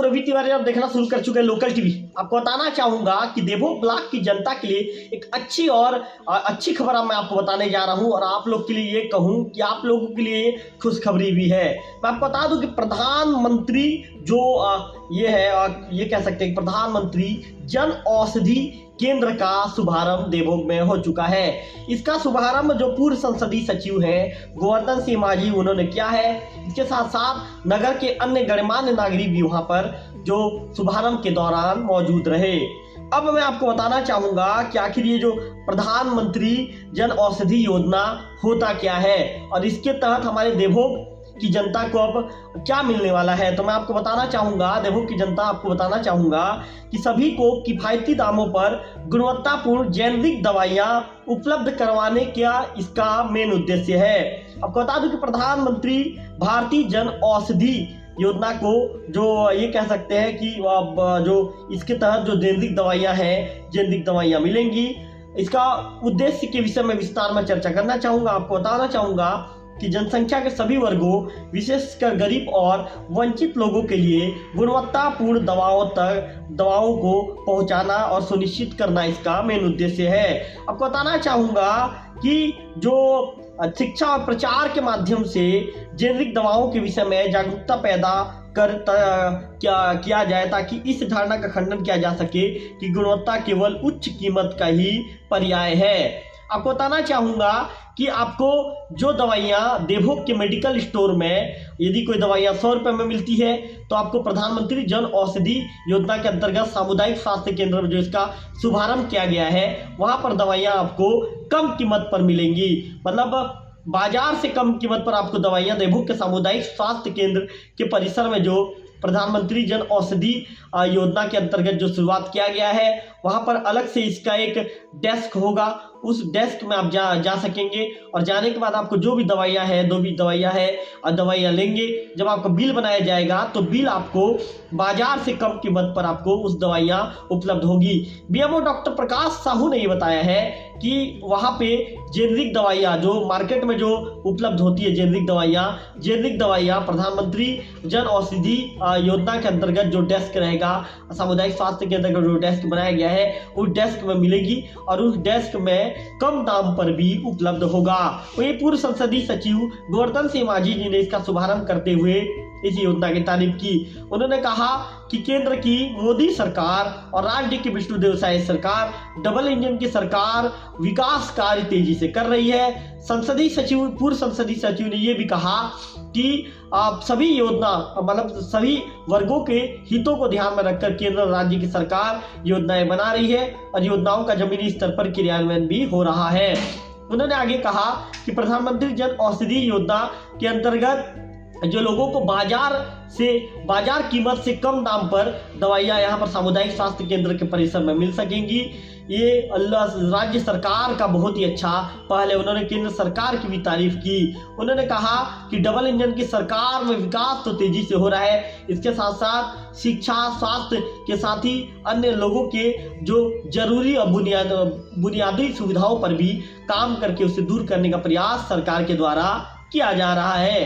रवि तिवारी आप देखना शुरू कर चुके हैं लोकल टीवी। आपको बताना चाहूंगा कि देवभोग ब्लॉक की जनता के लिए एक अच्छी खबर मैं आपको बताने जा रहा हूं और आप लोग के लिए ये कहूं कि आप लोगों के लिए खुशखबरी भी है। मैं आपको बता दूं कि प्रधानमंत्री जो ये है ये कह सकते हैं प्रधानमंत्री जन औषधि केंद्र का शुभारंभ देवभोग में हो चुका है। इसका शुभारंभ जो पूर्व संसदीय सचिव हैं गोवर्धन सिंह माझी उन्होंने किया है। इसके साथ साथ नगर के अन्य गणमान्य नागरिक भी वहां पर जो शुभारंभ के दौरान मौजूद रहे। अब मैं आपको बताना चाहूंगा कि आखिर ये जो प्रधानमंत्री जन औषधि योजना होता क्या है और इसके तहत हमारे देवभोग की जनता को अब क्या मिलने वाला है। तो मैं आपको बताना चाहूंगा, देवभोग की जनता आपको बताना चाहूंगा कि सभी को किफायती दामों पर गुणवत्तापूर्ण जेनेरिक दवाइयां उपलब्ध करवाने का इसका मेन उद्देश्य है। आपको बता दूं कि प्रधानमंत्री भारतीय जन औषधि योजना को जो ये कह सकते हैं कि जो इसके तहत जो जेनेरिक दवाइयां मिलेंगी, इसका उद्देश्य के विषय में विस्तार में चर्चा करना चाहूंगा। आपको बताना चाहूंगा कि जनसंख्या के सभी वर्गों विशेषकर गरीब और वंचित लोगों के लिए गुणवत्तापूर्ण दवाओं को पहुंचाना और सुनिश्चित करना इसका मेन उद्देश्य है। आपको बताना चाहूंगा कि जो शिक्षा और प्रचार के माध्यम से जेनेरिक दवाओं के विषय में जागरूकता पैदा किया जाए ताकि इस धारणा का खंडन किया जा सके कि गुणवत्ता केवल उच्च कीमत का ही पर्याय है। आपको बताना चाहूंगा कि आपको जो दवाइयां देवभोग के मेडिकल स्टोर में यदि कोई दवाइयां 100 रुपए में मिलती है तो आपको प्रधानमंत्री जन औषधि योजना के अंतर्गत सामुदायिक स्वास्थ्य केंद्र में जो इसका शुभारंभ किया गया है वहां पर दवाइयां आपको कम कीमत पर मिलेंगी। मतलब बाजार से कम कीमत पर आपको दवाइयां देवभोग के सामुदायिक स्वास्थ्य केंद्र के परिसर में जो प्रधानमंत्री जन औषधि योजना के अंतर्गत जो शुरुआत किया गया है वहां पर अलग से इसका एक डेस्क होगा। उस डेस्क में आप जा सकेंगे और जाने के बाद आपको जो भी दवाइयां है और दवाइयां लेंगे, जब आपका बिल बनाया जाएगा तो बिल आपको बाजार से कम कीमत पर आपको उस दवाइयां उपलब्ध होगी। बीएमओ डॉक्टर प्रकाश साहू ने ये बताया है कि वहां पे जेनेरिक दवाइयां जो मार्केट में जो उपलब्ध होती है जेनेरिक दवाइयां प्रधानमंत्री जन औषधि योजना के अंतर्गत जो डेस्क रहेगा सामुदायिक स्वास्थ्य के अंतर्गत जो डेस्क बनाया गया है उस डेस्क में मिलेगी और उस डेस्क में कम दाम पर भी उपलब्ध होगा। वहीं पूर्व संसदीय सचिव गोवर्धन सिंह माझी जी ने इसका शुभारंभ करते हुए इस योजना की तारीफ की। उन्होंने कहा कि केंद्र की मोदी सरकार और राज्य की विष्णुदेव साय सरकार डबल इंजन की सरकार विकास कार्य तेजी से कर रही है। पूर्व संसदीय सचिव ने यह भी कहा कि सभी सभी वर्गों के हितों को ध्यान में रखकर केंद्र और राज्य की सरकार योजनाएं बना रही है और योजनाओं का जमीनी स्तर पर क्रियान्वयन भी हो रहा है। उन्होंने आगे कहा कि प्रधानमंत्री जन औषधि योजना के अंतर्गत जो लोगों को बाजार कीमत से कम दाम पर दवाइयां यहाँ पर सामुदायिक स्वास्थ्य केंद्र के परिसर में मिल सकेंगी। ये राज्य सरकार का बहुत ही अच्छा पहल है। उन्होंने केंद्र सरकार की भी तारीफ की। उन्होंने कहा कि डबल इंजन की सरकार में विकास तो तेजी से हो रहा है, इसके साथ साथ शिक्षा स्वास्थ्य के साथ ही अन्य लोगों के जो जरूरी और बुनियादी सुविधाओं पर भी काम करके उसे दूर करने का प्रयास सरकार के द्वारा किया जा रहा है।